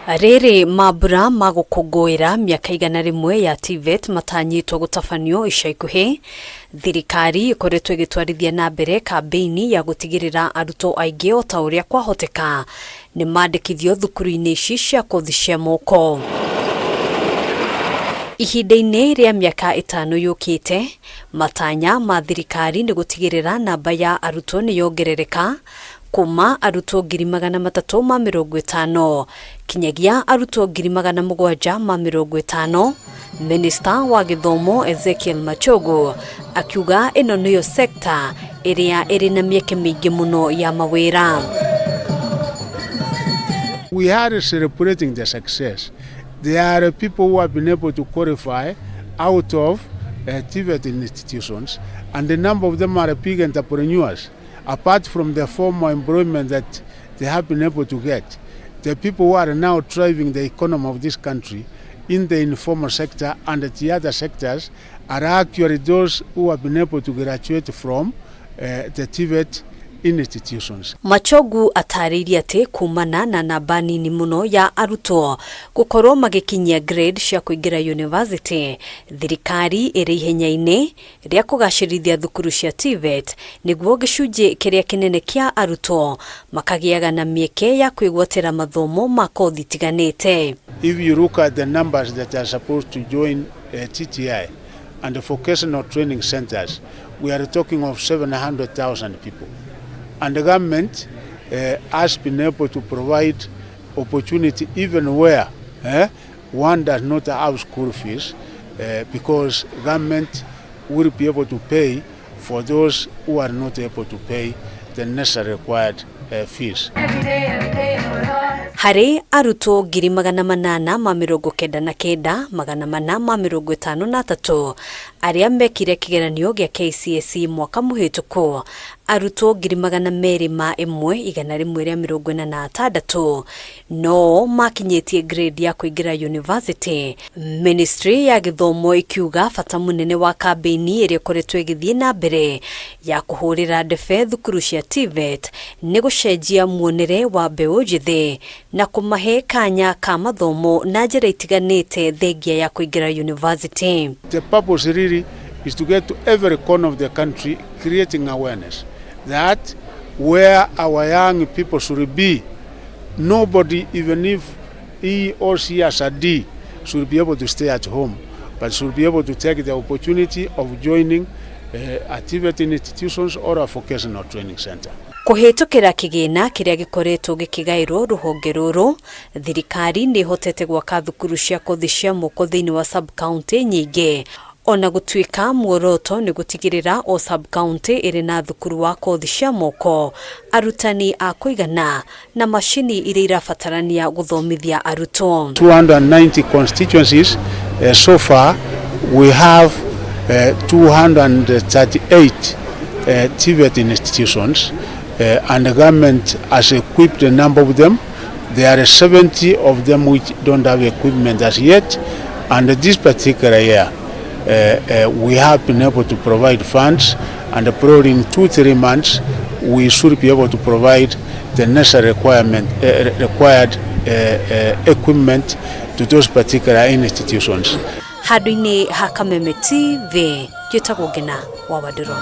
Riri mabura magukungwira miaka 100 ya TVET matanyitwo gutafanio ica ikuhi. Thirikari ikoretwo igitwarithia na mbere kambeini ya gutigirira arutwo aingi o ta uria kwahoteka ni mandikithio thukuru-ini ici cia kothi cia moko. Ihinda-ini ria miaka 5 yukite, matanya ma thirikari ni gutigirira namba ya arutwo ni yongerereka kuma arutwo 350 kinyagia arutwo 750. Minister wa githomo Ezekiel Machogu akiuga ino niyo sekta iria iri na mieke mingi muno ya mawira. We are celebrating the success. There are people who have been able to qualify out of TVET institutions, and the number of them are big entrepreneurs. Apart from the formal employment that they have been able to get, the people who are now driving the economy of this country in the informal sector and the other sectors are actually those who have been able to graduate from the TVET institutions. Machogu atariria ati kumana na namba nini muno ya arutwo gukorwo magikinyia grade cia kuingira university, thirikari iri ihenya-ini ria kugacirithia thukuru cia TVET niguo gicunji kiria kinene kia arutwo makagiaga na mieke ya kwigwatira mathomo ma kothi tiganite. If you look at the numbers that are supposed to join TTI and the vocational training centers, we are talking of 700,000 people. And the government has been able to provide opportunity even where one does not have school fees, because government will be able to pay for those who are not able to pay the necessary required fees. Hari arutwo 899 453 aria mekire kigeranio gia KCSE mwaka muhituku, arutwo 201,146 no makinyitie grade ya kuingira university. Ministry ya githomo ikiuga bata munene wa kambeini iria koretwo igithie na mbere ya kuhurira ndebe thukuru cia TVET ni gucenjia muonere wa mbeu njithi na kumahe kanya ka mathomo na njira itiganite thengia ya kuingira university. The purpose really is to get to every corner of the country, creating awareness that where our young people should be, nobody, even if he or she has a D, should be able to stay at home, but should be able to take the opportunity of joining TVET institutions or a vocational training center. Kuhitukira kigina kiria gikoretwo gikigairwo ruhonge ruru, thirikari ni hotete gwaka thukuru cia kothi cia moko thiini wa sub county nyingi. Ona gutwika muoroto ni gutigirira o sub county iri na thukuru wa kothi cia moko, arutani a kuigana na macini iria irabatarania guthomithia arutwo. 290 constituencies so far. We have 238 TVET institutions, and the government has equipped a number of them. There are 70 of them which don't have equipment as yet, and this particular year we have been able to provide funds, and probably in 2-3 months we should be able to provide the necessary required equipment to those particular institutions. Haduini hakameme TV, Gitagogena wa Waduro.